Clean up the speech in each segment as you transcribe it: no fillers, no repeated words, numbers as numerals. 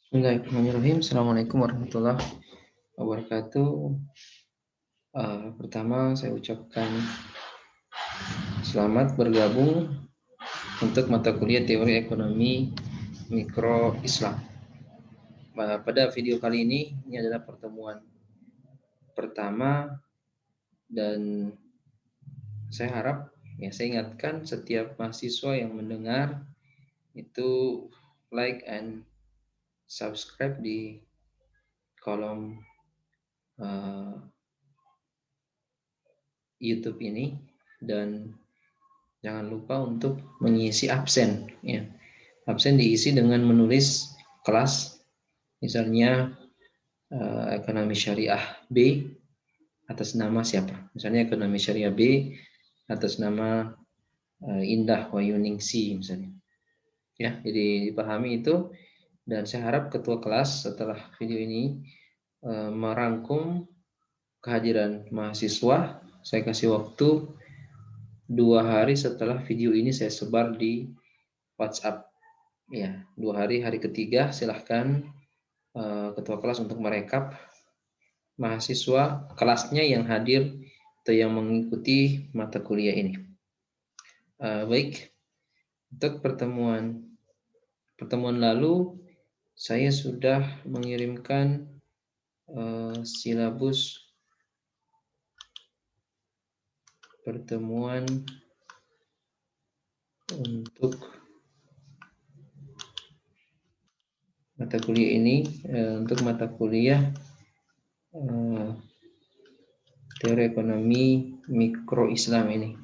Bismillahirrahmanirrahim. Assalamualaikum warahmatullahi wabarakatuh. Pertama saya ucapkan selamat bergabung untuk mata kuliah teori ekonomi mikro Islam. Pada video kali ini adalah pertemuan pertama dan saya harap saya ingatkan setiap mahasiswa yang mendengar itu like and subscribe di kolom YouTube ini dan jangan lupa untuk mengisi absen. Ya. Absen diisi dengan menulis kelas, misalnya ekonomi syariah B atas nama siapa? Misalnya ekonomi syariah B atas nama Indah Wayuningsi misalnya. Ya, jadi dipahami itu dan saya harap ketua kelas setelah video ini merangkum kehadiran mahasiswa. Saya kasih waktu 2 hari setelah video ini saya sebar di WhatsApp. Ya, 2 hari, hari ketiga silahkan ketua kelas untuk merekap mahasiswa kelasnya yang hadir atau yang mengikuti mata kuliah ini. Baik, untuk pertemuan lalu saya sudah mengirimkan silabus pertemuan untuk mata kuliah ini, untuk mata kuliah teori ekonomi mikro Islam ini.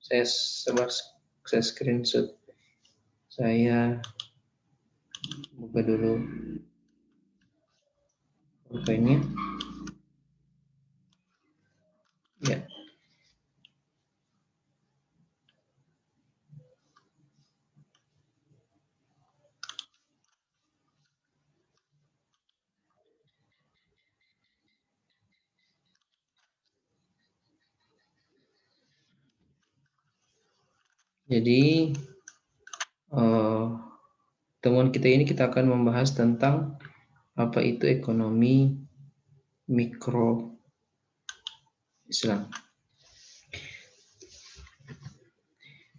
Saya screenshot, saya buka dulu fotonya. Ya. Jadi temuan kita ini kita akan membahas tentang apa itu ekonomi mikro Islam.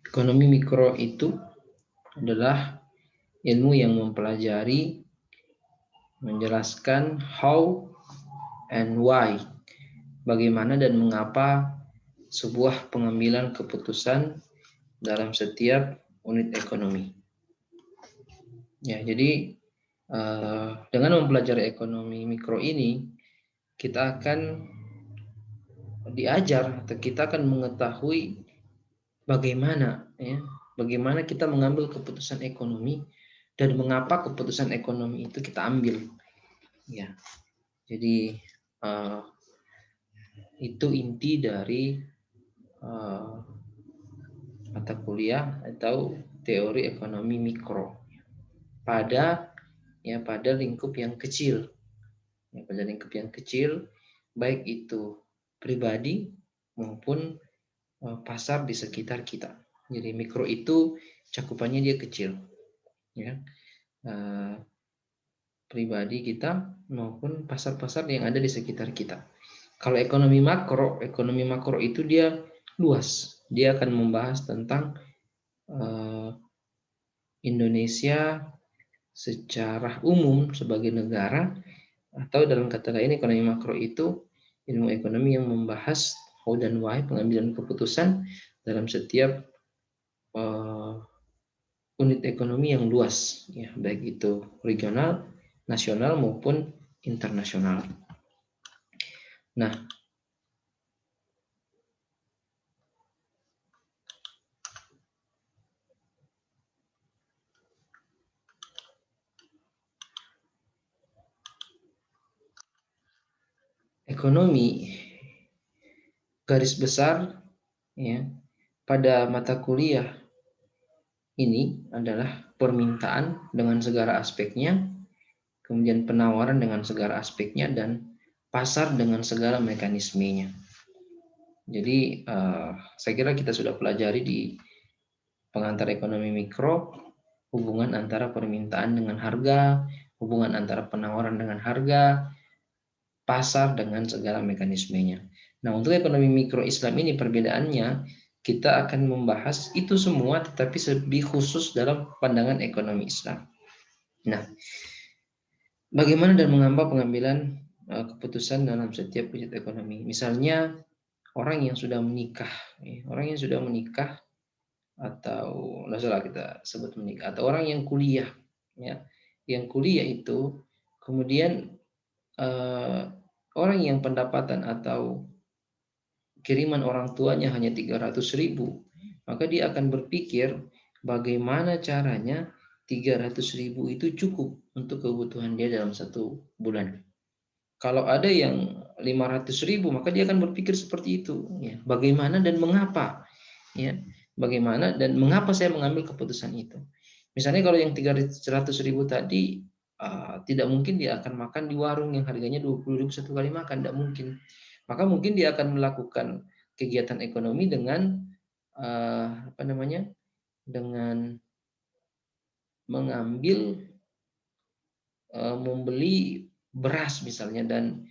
Ekonomi mikro itu adalah ilmu yang mempelajari, menjelaskan how and why, bagaimana dan mengapa sebuah pengambilan keputusan dalam setiap unit ekonomi. Ya, jadi dengan mempelajari ekonomi mikro ini kita akan diajar atau kita akan mengetahui bagaimana kita mengambil keputusan ekonomi dan mengapa keputusan ekonomi itu kita ambil. Ya, jadi itu inti dari mata kuliah atau teori ekonomi mikro pada lingkup yang kecil. Ya, pada lingkup yang kecil, baik itu pribadi maupun pasar di sekitar kita. Jadi mikro itu cakupannya dia kecil, ya, pribadi kita maupun pasar-pasar yang ada di sekitar kita. Kalau ekonomi makro itu dia luas. Dia akan membahas tentang Indonesia secara umum sebagai negara, atau dalam kata lain ekonomi makro itu ilmu ekonomi yang membahas how dan why pengambilan keputusan dalam setiap unit ekonomi yang luas, ya, baik itu regional, nasional maupun internasional. Nah, ekonomi garis besar ya pada mata kuliah ini adalah permintaan dengan segala aspeknya, kemudian penawaran dengan segala aspeknya, dan pasar dengan segala mekanismenya. Jadi saya kira kita sudah pelajari di pengantar ekonomi mikro, hubungan antara permintaan dengan harga, hubungan antara penawaran dengan harga, pasar dengan segala mekanismenya. Nah, untuk ekonomi mikro Islam ini perbedaannya, kita akan membahas itu semua tetapi lebih khusus dalam pandangan ekonomi Islam. Nah, bagaimana dan mengapa pengambilan keputusan dalam setiap wujud ekonomi? Misalnya orang yang sudah menikah, orang yang sudah menikah atau nggak salah kita sebut menikah, atau orang yang kuliah, ya, yang kuliah itu kemudian orang yang pendapatan atau kiriman orang tuanya hanya 300.000, maka dia akan berpikir bagaimana caranya 300.000 itu cukup untuk kebutuhan dia dalam satu bulan. Kalau ada yang 500.000, maka dia akan berpikir seperti itu. Ya, bagaimana dan mengapa? Ya, bagaimana dan mengapa saya mengambil keputusan itu? Misalnya kalau yang 300.000 tadi, tidak mungkin dia akan makan di warung yang harganya 20.000 satu kali makan, tidak mungkin. Maka mungkin dia akan melakukan kegiatan ekonomi dengan dengan mengambil membeli beras misalnya, dan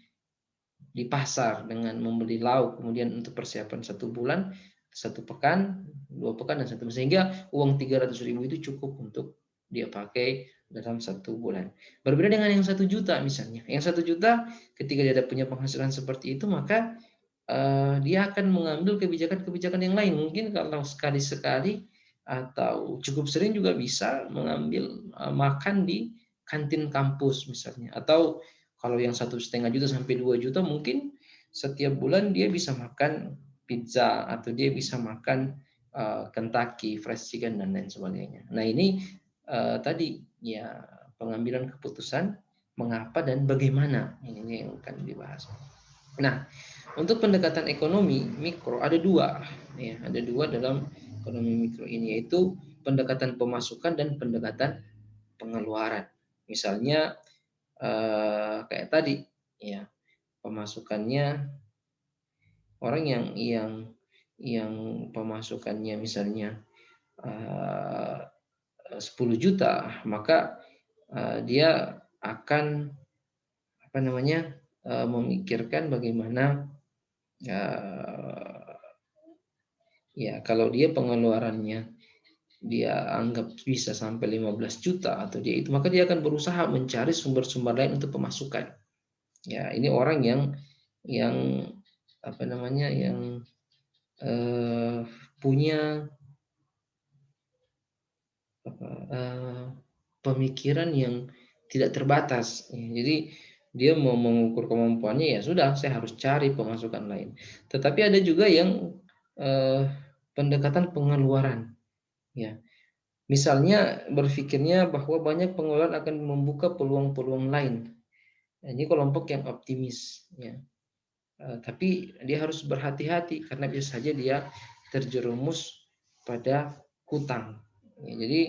di pasar dengan membeli lauk kemudian untuk persiapan satu bulan, satu pekan, 2 pekan, dan satu, sehingga uang 300.000 itu cukup untuk dia pakai dalam satu bulan. Berbeda dengan yang 1 juta misalnya. Yang 1 juta ketika dia punya penghasilan seperti itu, maka dia akan mengambil kebijakan-kebijakan yang lain. Mungkin kalau sekali-sekali atau cukup sering juga bisa mengambil makan di kantin kampus misalnya, atau kalau yang 1,5 juta sampai 2 juta mungkin setiap bulan dia bisa makan pizza atau dia bisa makan Kentucky Fried Chicken dan lain sebagainya. Nah, ini tadi ya pengambilan keputusan mengapa dan bagaimana, ini yang akan dibahas. Nah, untuk pendekatan ekonomi mikro ada dua, ya, ada dua dalam ekonomi mikro ini, yaitu pendekatan pemasukan dan pendekatan pengeluaran. Misalnya kayak tadi, ya, pemasukannya orang yang pemasukannya misalnya 10 juta, maka dia akan memikirkan bagaimana ya kalau dia pengeluarannya dia anggap bisa sampai 15 juta atau dia itu, maka dia akan berusaha mencari sumber-sumber lain untuk pemasukan. Ya, ini orang yang punya pemikiran yang tidak terbatas. Jadi dia mau mengukur kemampuannya, ya sudah, saya harus cari pemasukan lain. Tetapi ada juga yang pendekatan pengeluaran. Ya, misalnya berpikirnya bahwa banyak pengeluaran akan membuka peluang-peluang lain. Nah, ini kelompok yang optimis, ya. Tapi dia harus berhati-hati karena bisa saja dia terjerumus pada hutang. Ya, jadi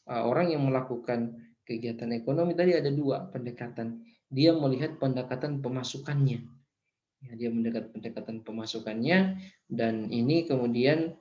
orang yang melakukan kegiatan ekonomi tadi ada dua pendekatan. Dia melihat pendekatan pemasukannya. Ya, dia mendekat pendekatan pemasukannya, dan ini kemudian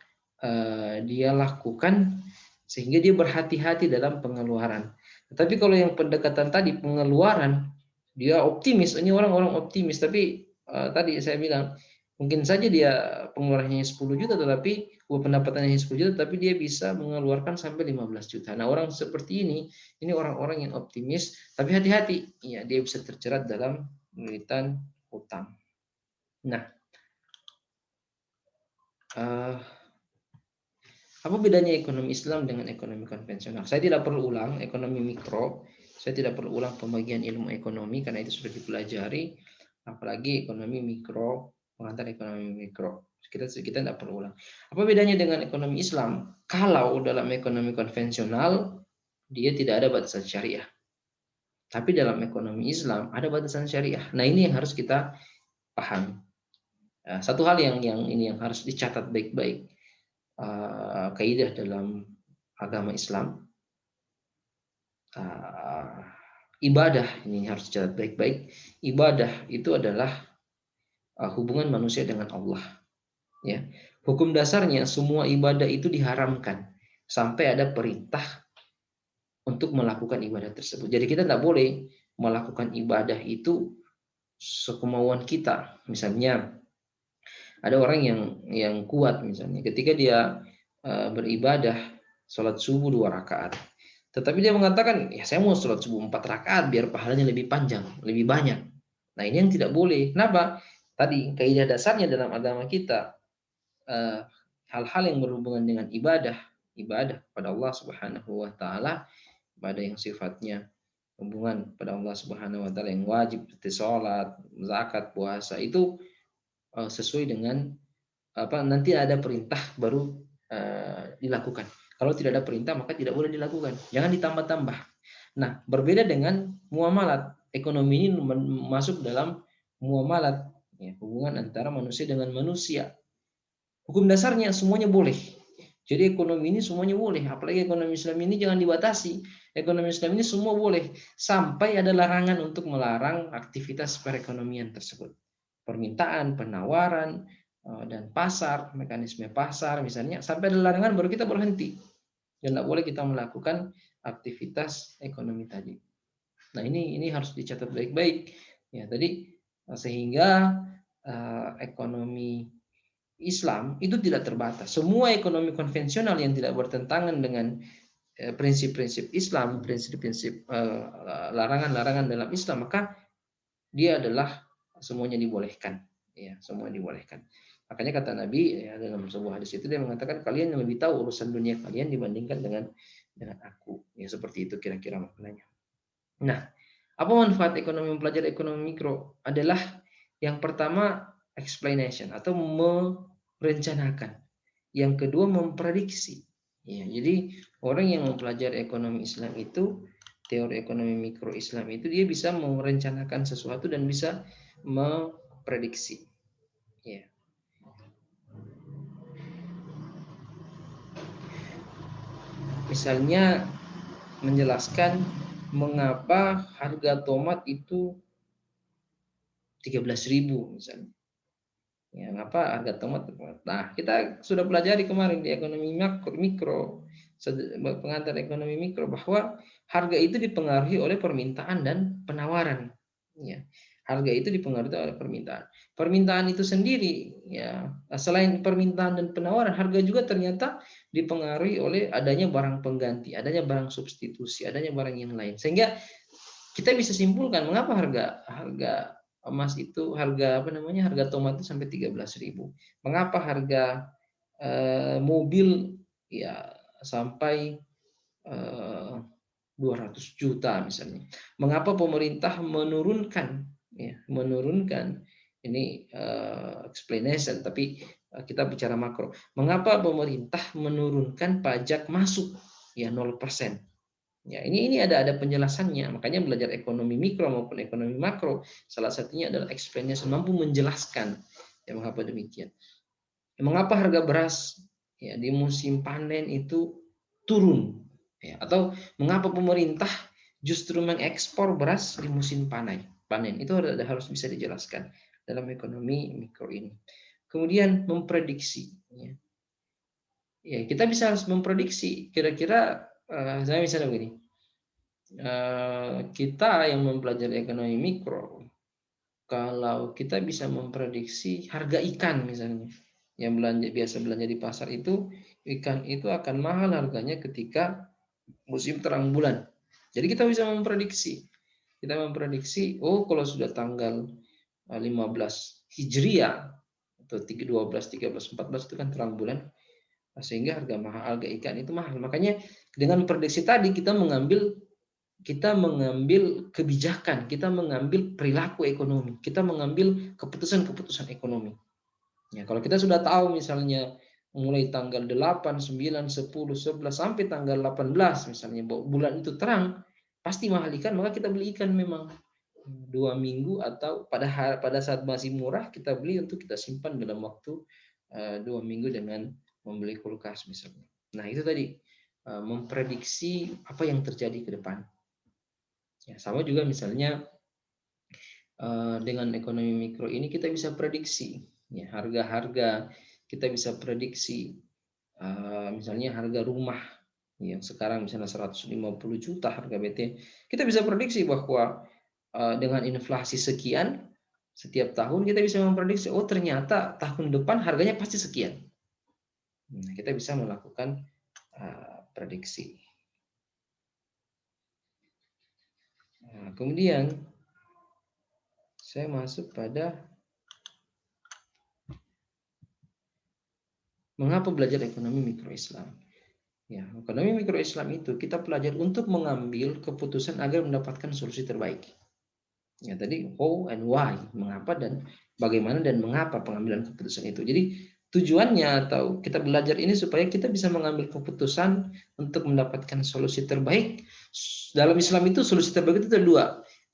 dia lakukan sehingga dia berhati-hati dalam pengeluaran. Tetapi kalau yang pendekatan tadi pengeluaran, dia optimis. Ini orang-orang optimis, tapi tadi saya bilang mungkin saja dia pengeluarannya 10 juta, tetapi pendapatannya 10 juta, tapi dia bisa mengeluarkan sampai 15 juta. Nah, orang seperti ini orang-orang yang optimis, tapi hati-hati, ya, dia bisa terjerat dalam militan hutang. Nah, apa bedanya ekonomi Islam dengan ekonomi konvensional? Saya tidak perlu ulang ekonomi mikro, saya tidak perlu ulang pembagian ilmu ekonomi karena itu sudah dipelajari, apalagi ekonomi mikro, pengantar ekonomi mikro. Kita tidak perlu ulang. Apa bedanya dengan ekonomi Islam? Kalau dalam ekonomi konvensional dia tidak ada batasan syariah. Tapi dalam ekonomi Islam ada batasan syariah. Nah, ini yang harus kita paham. Satu hal yang ini yang harus dicatat baik-baik, kaidah dalam agama Islam, ibadah ini harus dicatat baik-baik. Ibadah itu adalah hubungan manusia dengan Allah. Ya, hukum dasarnya semua ibadah itu diharamkan sampai ada perintah untuk melakukan ibadah tersebut. Jadi kita tidak boleh melakukan ibadah itu sekemauan kita. Misalnya ada orang yang kuat, misalnya ketika dia beribadah sholat subuh 2 rakaat, tetapi dia mengatakan, ya saya mau sholat subuh 4 rakaat biar pahalanya lebih panjang, lebih banyak. Nah ini yang tidak boleh. Kenapa? Tadi kaidah dasarnya dalam agama kita, hal-hal yang berhubungan dengan ibadah pada Allah Subhanahu wa taala, ibadah yang sifatnya hubungan pada Allah Subhanahu wa taala yang wajib seperti salat, zakat, puasa itu sesuai dengan nanti ada perintah baru dilakukan. Kalau tidak ada perintah maka tidak boleh dilakukan. Jangan ditambah-tambah. Nah, berbeda dengan muamalat. Ekonomi ini masuk dalam muamalat, ya, hubungan antara manusia dengan manusia. Hukum dasarnya semuanya boleh. Jadi ekonomi ini semuanya boleh. Apalagi ekonomi Islam ini jangan dibatasi. Ekonomi Islam ini semua boleh. Sampai ada larangan untuk melarang aktivitas perekonomian tersebut. Permintaan, penawaran, dan pasar, mekanisme pasar misalnya. Sampai ada larangan baru kita berhenti. Dan tidak boleh kita melakukan aktivitas ekonomi tadi. Nah ini harus dicatat baik-baik. Ya tadi sehingga ekonomi Islam itu tidak terbatas. Semua ekonomi konvensional yang tidak bertentangan dengan prinsip-prinsip Islam, prinsip-prinsip larangan-larangan dalam Islam, maka dia adalah semuanya dibolehkan. Ya, semua dibolehkan. Makanya kata Nabi ya, dalam sebuah hadis itu dia mengatakan kalian yang lebih tahu urusan dunia kalian dibandingkan dengan aku. Ya seperti itu kira-kira maknanya. Nah, apa manfaat ekonomi mempelajari ekonomi mikro? Adalah yang pertama explanation atau merencanakan. Yang kedua memprediksi. Ya, jadi orang yang mempelajari ekonomi Islam itu, teori ekonomi mikro Islam itu dia bisa merencanakan sesuatu dan bisa memprediksi. Ya. Misalnya menjelaskan mengapa harga tomat itu 13.000 misalnya. Ya, ngapa harga tomat? Nah, kita sudah pelajari kemarin di ekonomi mikro, pengantar ekonomi mikro bahwa harga itu dipengaruhi oleh permintaan dan penawaran. Ya, harga itu dipengaruhi oleh permintaan. Permintaan itu sendiri, ya, selain permintaan dan penawaran, harga juga ternyata dipengaruhi oleh adanya barang pengganti, adanya barang substitusi, adanya barang yang lain. Sehingga kita bisa simpulkan mengapa harga emas itu harga tomat itu sampai 13.000. Mengapa harga mobil ya sampai 200 juta misalnya. Mengapa pemerintah menurunkan ini explanation, tapi kita bicara makro. Mengapa pemerintah menurunkan pajak masuk ya 0%? Ya, ini ada penjelasannya. Makanya belajar ekonomi mikro maupun ekonomi makro, salah satunya adalah explanation, mampu menjelaskan ya mengapa demikian. Ya, mengapa harga beras ya di musim panen itu turun? Ya, atau mengapa pemerintah justru mengekspor beras di musim panen? Itu harus bisa dijelaskan dalam ekonomi mikro ini. Kemudian memprediksi. Ya, kita bisa harus memprediksi kira-kira saya misalnya begini. Kita yang mempelajari ekonomi mikro, kalau kita bisa memprediksi harga ikan misalnya, yang biasa belanja di pasar itu, ikan itu akan mahal harganya ketika musim terang bulan. Jadi kita bisa memprediksi. Kita memprediksi, oh kalau sudah tanggal 15 Hijriah atau 12, 13, 14 itu kan terang bulan, sehingga harga ikan itu mahal. Makanya dengan prediksi tadi kita mengambil kebijakan, kita mengambil perilaku ekonomi, kita mengambil keputusan-keputusan ekonomi. Ya, kalau kita sudah tahu misalnya mulai tanggal 8, 9, 10, 11 sampai tanggal 18 misalnya bulan itu terang, pasti mahal ikan, maka kita beli ikan memang. 2 minggu, atau pada saat masih murah kita beli untuk kita simpan dalam waktu 2 minggu dengan membeli kulkas misalnya. Nah itu tadi memprediksi apa yang terjadi ke depan. Ya, sama juga misalnya dengan ekonomi mikro ini kita bisa prediksi ya, harga-harga, kita bisa prediksi misalnya harga rumah yang sekarang misalnya 150 juta harga BT, kita bisa prediksi bahwa dengan inflasi sekian setiap tahun kita bisa memprediksi, oh ternyata tahun depan harganya pasti sekian. Nah, kita bisa melakukan prediksi. Nah, kemudian saya masuk pada mengapa belajar ekonomi mikro Islam. Ya, ekonomi mikro Islam itu kita pelajari untuk mengambil keputusan agar mendapatkan solusi terbaik. Ya, tadi how and why, mengapa dan bagaimana dan mengapa pengambilan keputusan itu. Jadi tujuannya atau kita belajar ini supaya kita bisa mengambil keputusan untuk mendapatkan solusi terbaik. Dalam Islam itu solusi terbaik itu ada dua.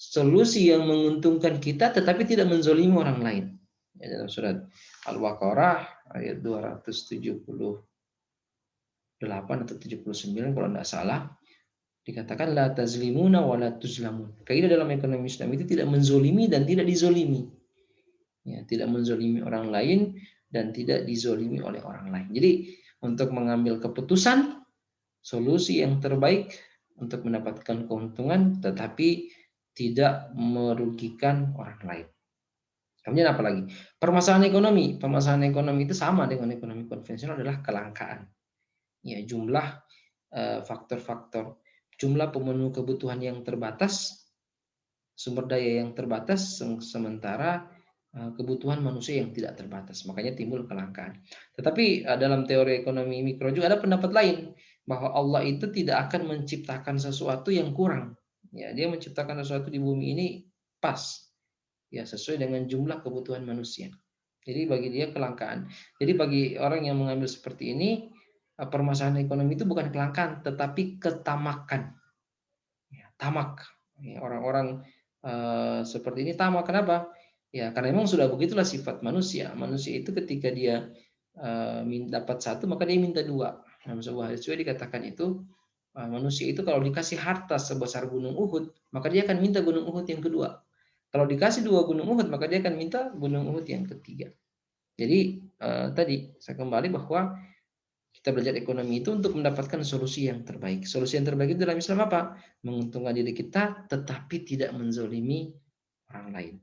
Solusi yang menguntungkan kita tetapi tidak menzolimi orang lain. Ya, dalam surat Al-Baqarah ayat 278 atau 79 kalau tidak salah, dikatakan la tazlimuna wa la tuzlamun. Kaidah dalam ekonomi Islam itu tidak menzolimi dan tidak dizolimi. Ya, tidak menzolimi orang lain dan tidak dizolimi oleh orang lain. Jadi untuk mengambil keputusan solusi yang terbaik untuk mendapatkan keuntungan tetapi tidak merugikan orang lain. Kemudian apa lagi? Permasalahan ekonomi. Permasalahan ekonomi itu sama dengan ekonomi konvensional adalah kelangkaan. Ya, jumlah faktor-faktor, jumlah pemenuh kebutuhan yang terbatas, sumber daya yang terbatas, sementara kebutuhan manusia yang tidak terbatas. Makanya timbul kelangkaan. Tetapi dalam teori ekonomi mikro juga ada pendapat lain bahwa Allah itu tidak akan menciptakan sesuatu yang kurang. Ya, dia menciptakan sesuatu di bumi ini pas, ya sesuai dengan jumlah kebutuhan manusia. Jadi bagi dia kelangkaan. Jadi bagi orang yang mengambil seperti ini, permasalahan ekonomi itu bukan kelangkaan, tetapi ketamakan. Ya, tamak. Ya, orang-orang seperti ini tamak. Kenapa? Ya karena memang sudah begitulah sifat manusia. Manusia itu ketika dia dapat satu, maka dia minta dua. Dalam sebuah hadis juga dikatakan itu, manusia itu kalau dikasih harta sebesar gunung Uhud, maka dia akan minta gunung Uhud yang kedua. Kalau dikasih 2 gunung Uhud, maka dia akan minta gunung Uhud yang ketiga. Jadi tadi saya kembali bahwa kita belajar ekonomi itu untuk mendapatkan solusi yang terbaik. Solusi yang terbaik itu dalam Islam apa? Menguntungkan diri kita, tetapi tidak menzolimi orang lain.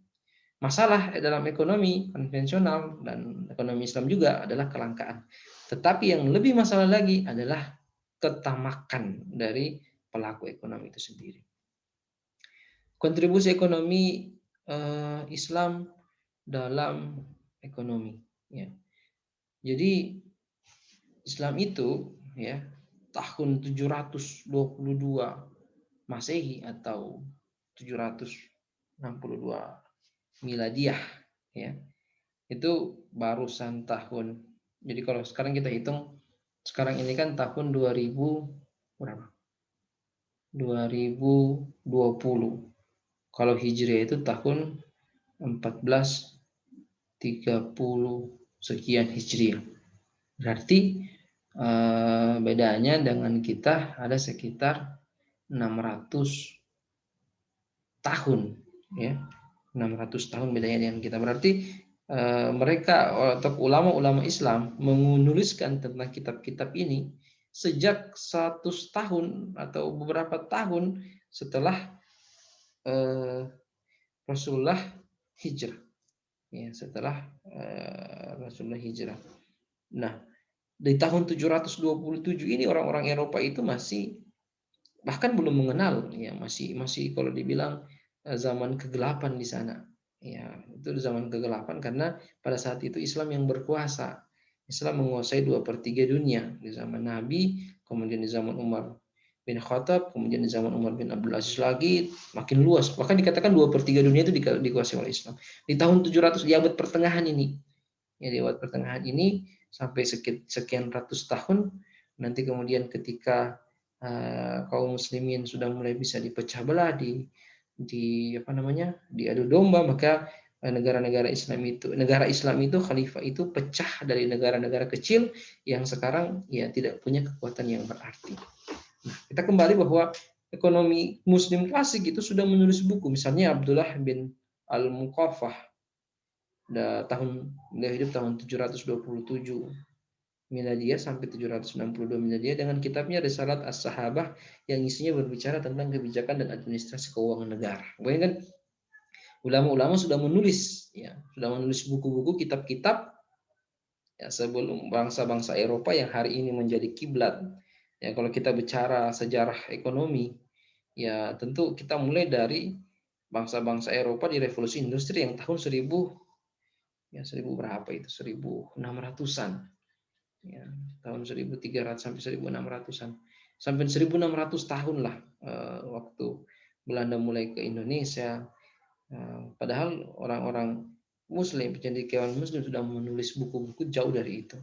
Masalah dalam ekonomi konvensional dan ekonomi Islam juga adalah kelangkaan. Tetapi yang lebih masalah lagi adalah ketamakan dari pelaku ekonomi itu sendiri. Kontribusi ekonomi Islam dalam ekonomi. Ya. Jadi Islam itu ya tahun 722 Masehi atau 762 Miladiah ya. Itu barusan tahun. Jadi kalau sekarang kita hitung, sekarang ini kan tahun 2000 berapa? 2020. Kalau Hijriah itu tahun 1430 sekian Hijriah. Berarti bedanya dengan kita ada sekitar 600 tahun ya. 600 tahun bedanya dengan kita. Berarti mereka atau ulama-ulama Islam menuliskan tentang kitab-kitab ini sejak 100 tahun atau beberapa tahun setelah Rasulullah hijrah. Ya, setelah Rasulullah hijrah. Nah, di tahun 727 ini orang-orang Eropa itu masih bahkan belum mengenal, ya masih kalau dibilang zaman kegelapan di sana. Ya, itu zaman kegelapan karena pada saat itu Islam yang berkuasa. Islam menguasai 2/3 dunia di zaman Nabi, kemudian di zaman Umar bin Khattab, kemudian di zaman Umar bin Abdul Aziz lagi makin luas. Bahkan dikatakan 2/3 dunia itu dikuasai oleh Islam. Di tahun 700 di abad pertengahan ini, ya di abad pertengahan ini sampai sekian ratus tahun, nanti kemudian ketika kaum muslimin sudah mulai bisa dipecah belah diadu domba, maka negara Islam itu khalifah itu pecah dari negara-negara kecil yang sekarang ya tidak punya kekuatan yang berarti. Nah, kita kembali bahwa ekonomi Muslim klasik itu sudah menulis buku, misalnya Abdullah bin Al-Muqaffah, dia hidup tahun 727 Miladiyah sampai 762 Miladiyah dengan kitabnya Risalat As-Sahabah yang isinya berbicara tentang kebijakan dan administrasi keuangan negara. Bayangkan ulama-ulama sudah menulis buku-buku, kitab-kitab ya sebelum bangsa-bangsa Eropa yang hari ini menjadi kiblat. Ya kalau kita bicara sejarah ekonomi, ya tentu kita mulai dari bangsa-bangsa Eropa di revolusi industri yang tahun 1000 berapa itu? 1600-an. Ya, tahun 1300 sampai 1600-an. Sampai 1600 tahun lah waktu Belanda mulai ke Indonesia. Padahal orang-orang Muslim, cendekiawan Muslim sudah menulis buku-buku jauh dari itu.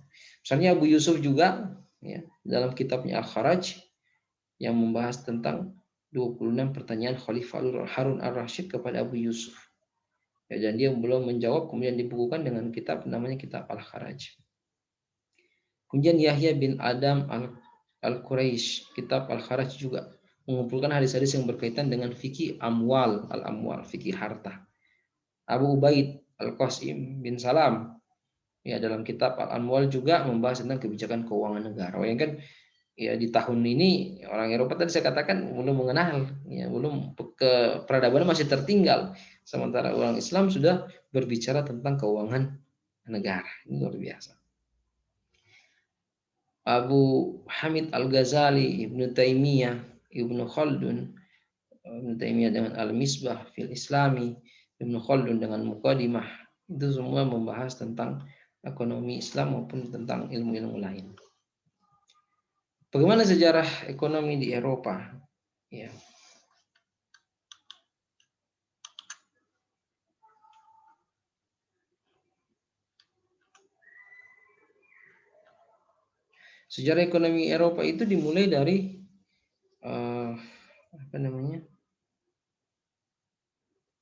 Misalnya Abu Yusuf juga ya, dalam kitabnya Al-Kharaj yang membahas tentang 26 pertanyaan Khalifah Harun Ar-Rasyid kepada Abu Yusuf. Ya, dan dia belum menjawab, kemudian dibukukan dengan kitab namanya kitab Al-Kharaj. Kemudian Yahya bin Adam Al-Quraish, kitab Al-Kharaj juga mengumpulkan hadis-hadis yang berkaitan dengan fikih al-amwal, fikih harta. Abu Ubaid Al-Qasim bin Salam ya dalam kitab Al-Amwal juga membahas tentang kebijakan keuangan negara. Yang kan ya di tahun ini orang Eropa tadi saya katakan belum mengenal, ya belum ke peradaban masih tertinggal. Sementara orang Islam sudah berbicara tentang keuangan negara. Ini luar biasa. Abu Hamid Al-Ghazali, Ibnu Taimiyah, Ibnu Khaldun, Ibnu Taimiyah dengan Al-Misbah fil Islami, Ibnu Khaldun dengan Muqaddimah, itu semua membahas tentang ekonomi Islam maupun tentang ilmu-ilmu lain. Bagaimana sejarah ekonomi di Eropa? Ya. Sejarah ekonomi Eropa itu dimulai dari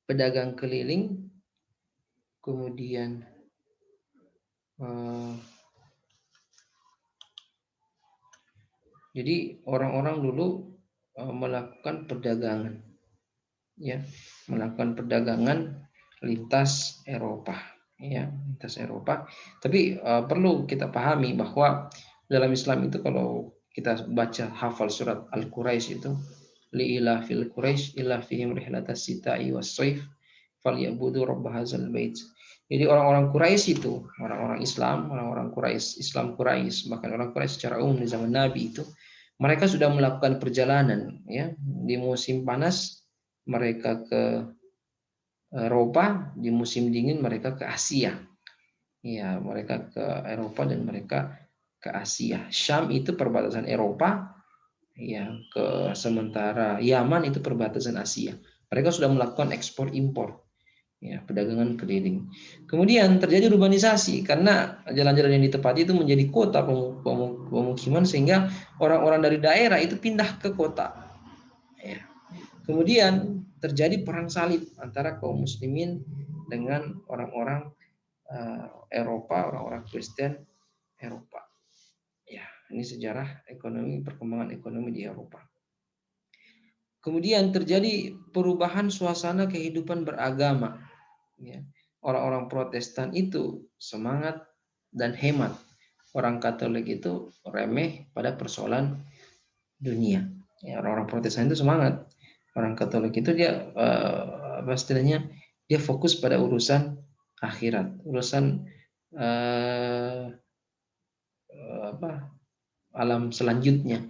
pedagang keliling, kemudian jadi orang-orang dulu melakukan perdagangan, ya, melakukan perdagangan lintas Eropa, ya, lintas Eropa. Tapi perlu kita pahami bahwa dalam Islam itu kalau kita baca hafal surat Al-Quraisy itu li ila fil Quraisy ila fihim rihlatas sita'i was-shaif falyabudu rabb hadzal bait. Jadi orang-orang Quraisy itu, orang-orang Islam, orang-orang Quraisy, Islam Quraisy, bahkan orang Quraisy secara umum di zaman Nabi itu, mereka sudah melakukan perjalanan ya di musim panas mereka ke Eropa, di musim dingin mereka ke Asia. Ya, mereka ke Eropa dan mereka ke Asia. Syam itu perbatasan Eropa, ya, sementara Yaman itu perbatasan Asia. Mereka sudah melakukan ekspor impor, ya, perdagangan keliling. Kemudian terjadi urbanisasi karena jalan-jalan yang ditepati itu menjadi kota pemukiman sehingga orang-orang dari daerah itu pindah ke kota. Ya. Kemudian terjadi perang salib antara kaum muslimin dengan orang-orang Eropa, orang-orang Kristen Eropa. Ya, ini sejarah ekonomi, perkembangan ekonomi di Eropa. Kemudian terjadi perubahan suasana kehidupan beragama. Ya. Orang-orang Protestan itu semangat dan hemat. Orang Katolik itu remeh pada persoalan dunia. Ya, orang-orang Protestan itu semangat. Orang Katolik itu dia istilahnya dia fokus pada urusan akhirat, urusan alam selanjutnya.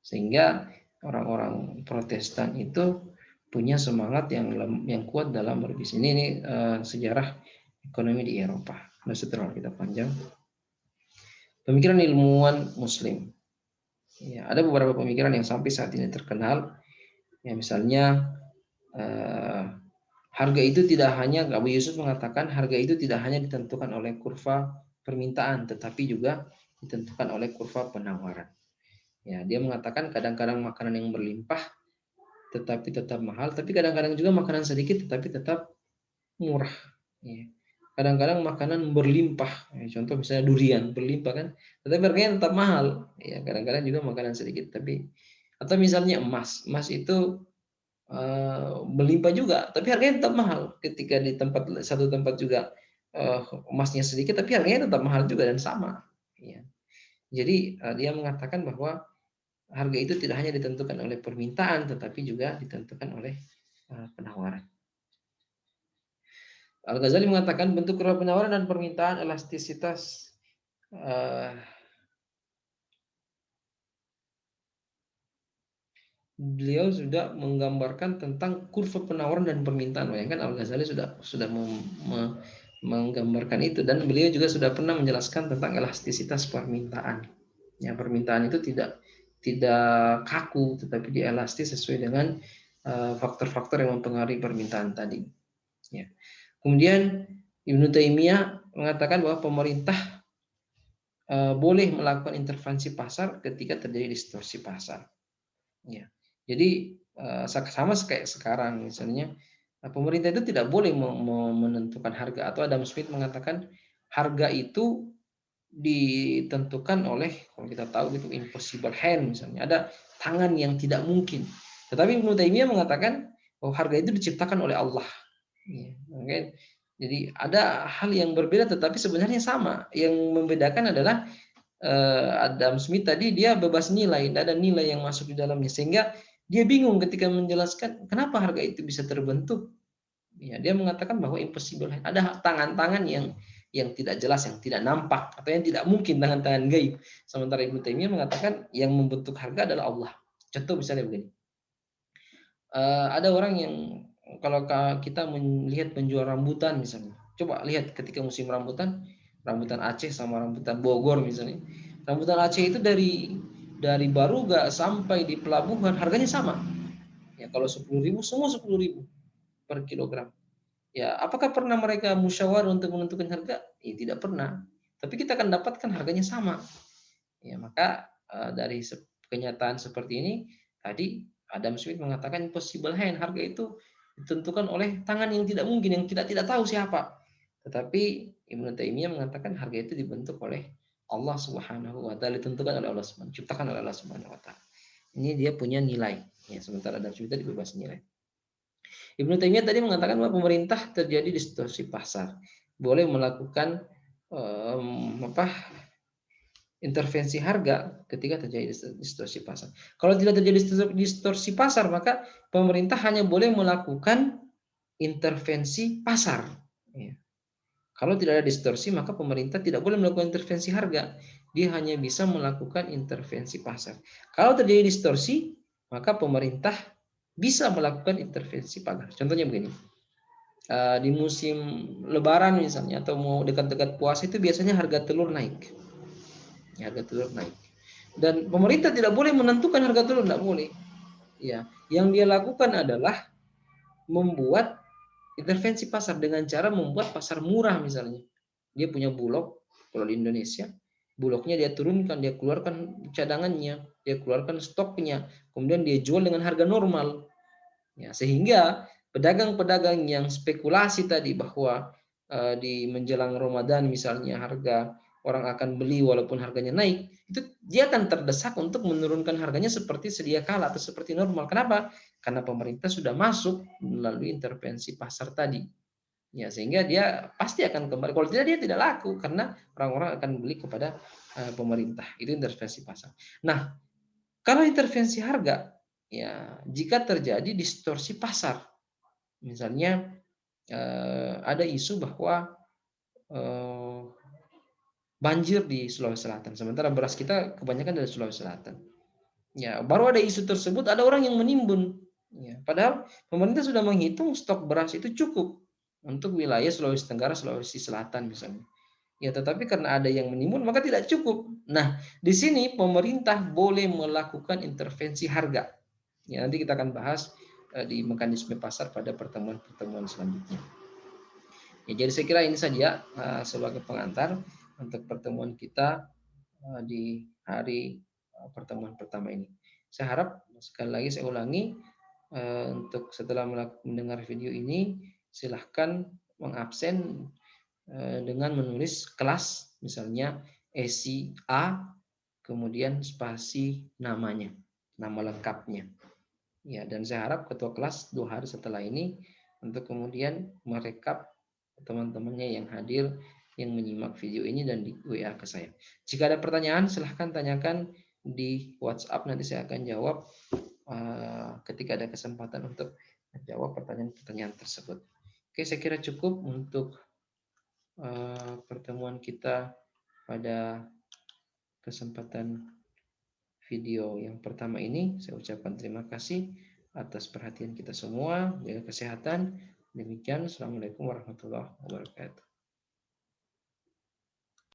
Sehingga orang-orang Protestan itu punya semangat yang kuat dalam berbisnis. Ini sejarah ekonomi di Eropa. Nah, setelah kita panjang. Pemikiran ilmuwan Muslim. Ya, ada beberapa pemikiran yang sampai saat ini terkenal. Ya, misalnya harga itu tidak hanya, Abu Yusuf mengatakan harga itu tidak hanya ditentukan oleh kurva permintaan, tetapi juga ditentukan oleh kurva penawaran. Ya, dia mengatakan kadang-kadang makanan yang berlimpah tetapi tetap mahal, tapi kadang-kadang juga makanan sedikit tetapi tetap murah. Ya. Kadang-kadang makanan berlimpah, ya, contoh misalnya durian berlimpah kan, tetapi harganya tetap mahal. Ya, kadang-kadang juga makanan sedikit, tapi atau misalnya emas, emas itu berlimpah juga, tapi harganya tetap mahal. Ketika di satu tempat juga emasnya sedikit, tapi harganya tetap mahal juga dan sama. Ya. Jadi dia mengatakan bahwa harga itu tidak hanya ditentukan oleh permintaan, tetapi juga ditentukan oleh penawaran. Al-Ghazali mengatakan bentuk penawaran dan permintaan elastisitas beliau sudah menggambarkan tentang kurva penawaran dan permintaan. Bayangkan Al-Ghazali sudah menggambarkan itu, dan beliau juga sudah pernah menjelaskan tentang elastisitas permintaan. Ya, permintaan itu tidak kaku, tetapi dia elastis sesuai dengan faktor-faktor yang mempengaruhi permintaan tadi. Ya. Kemudian Ibnu Taimiyah mengatakan bahwa pemerintah boleh melakukan intervensi pasar ketika terjadi distorsi pasar. Ya. Jadi sama kayak sekarang misalnya pemerintah itu tidak boleh menentukan harga, atau Adam Smith mengatakan harga itu ditentukan oleh, kalau kita tahu itu impossible hand, misalnya ada tangan yang tidak mungkin. Tetapi Ibnu Taimiyah mengatakan bahwa harga itu diciptakan oleh Allah. Ya, okay? Jadi ada hal yang berbeda tetapi sebenarnya sama. Yang membedakan adalah Adam Smith tadi dia bebas nilai, tidak ada nilai yang masuk di dalamnya, sehingga dia bingung ketika menjelaskan kenapa harga itu bisa terbentuk. Ya, dia mengatakan bahwa impossible, ada tangan-tangan yang tidak jelas, yang tidak nampak, atau yang tidak mungkin, tangan-tangan gaib. Sementara Ibnu Taimiyah mengatakan yang membentuk harga adalah Allah. Contoh misalnya begini, ada orang yang kalau kita melihat penjual rambutan misalnya, coba lihat ketika musim rambutan, rambutan Aceh sama rambutan Bogor misalnya, rambutan Aceh itu dari Baruga sampai di pelabuhan harganya sama. Ya, kalau 10.000 semua 10.000 per kilogram. Ya, apakah pernah mereka musyawarah untuk menentukan harga? Ya, tidak pernah. Tapi kita akan dapatkan harganya sama. Ya, maka dari kenyataan seperti ini tadi Adam Smith mengatakan impossible hand, harga itu ditentukan oleh tangan yang tidak mungkin, yang kita tidak tahu siapa. Tetapi Ibnu Taimiyah mengatakan harga itu dibentuk oleh Allah Subhanahu wa taala, ditentukan oleh Allah Subhanahu, diciptakan oleh Allah Subhanahu wa taala. Ini dia punya nilai. Ya, sementara Adam Smith tadi bebas nilai. Ibnu Taimiyah tadi mengatakan bahwa pemerintah terjadi distorsi pasar, boleh melakukan intervensi harga ketika terjadi distorsi pasar. Kalau tidak terjadi distorsi pasar, maka pemerintah hanya boleh melakukan intervensi pasar. Ya. Kalau tidak ada distorsi, maka pemerintah tidak boleh melakukan intervensi harga. Dia hanya bisa melakukan intervensi pasar. Kalau terjadi distorsi, maka pemerintah bisa melakukan intervensi pasar. Contohnya begini, di musim Lebaran misalnya, atau mau dekat-dekat puasa itu biasanya harga telur naik. Ya, harga telur naik. Dan pemerintah tidak boleh menentukan harga telur, tidak boleh. Ya, yang dia lakukan adalah membuat intervensi pasar dengan cara membuat pasar murah misalnya. Dia punya bulog, kalau di Indonesia, bulognya dia turunkan, dia keluarkan cadangannya, dia keluarkan stoknya, kemudian dia jual dengan harga normal. Ya, sehingga pedagang-pedagang yang spekulasi tadi bahwa di menjelang Ramadan misalnya harga orang akan beli walaupun harganya naik, itu dia akan terdesak untuk menurunkan harganya seperti sedia kala atau seperti normal. Kenapa? Karena pemerintah sudah masuk melalui intervensi pasar tadi. Ya, sehingga dia pasti akan kembali. Kalau tidak, dia tidak laku karena orang-orang akan beli kepada pemerintah. Itu intervensi pasar. Nah, kalau intervensi harga, ya jika terjadi distorsi pasar, misalnya ada isu bahwa eh, banjir di Sulawesi Selatan, sementara beras kita kebanyakan dari Sulawesi Selatan. Ya, baru ada isu tersebut, ada orang yang menimbun. Ya, padahal pemerintah sudah menghitung stok beras itu cukup untuk wilayah Sulawesi Tenggara, Sulawesi Selatan misalnya. Ya, tetapi karena ada yang menimbun maka tidak cukup. Nah, di sini pemerintah boleh melakukan intervensi harga. Ya, nanti kita akan bahas di mekanisme pasar pada pertemuan-pertemuan selanjutnya. Ya, jadi saya kira ini saja sebagai pengantar untuk pertemuan kita di hari pertemuan pertama ini. Saya harap sekali lagi saya ulangi, untuk setelah mendengar video ini, silahkan mengabsen dengan menulis kelas, misalnya esi A, kemudian spasi namanya, nama lengkapnya. Ya, dan saya harap ketua kelas 2 hari setelah ini untuk kemudian merekap teman-temannya yang hadir, yang menyimak video ini dan di WA ke saya. Jika ada pertanyaan, silahkan tanyakan di WhatsApp, nanti saya akan jawab ketika ada kesempatan untuk menjawab pertanyaan-pertanyaan tersebut. Oke, saya kira cukup untuk pertemuan kita pada kesempatan video yang pertama ini. Saya ucapkan terima kasih atas perhatian kita semua, jaga kesehatan. Demikian, Assalamualaikum warahmatullahi wabarakatuh.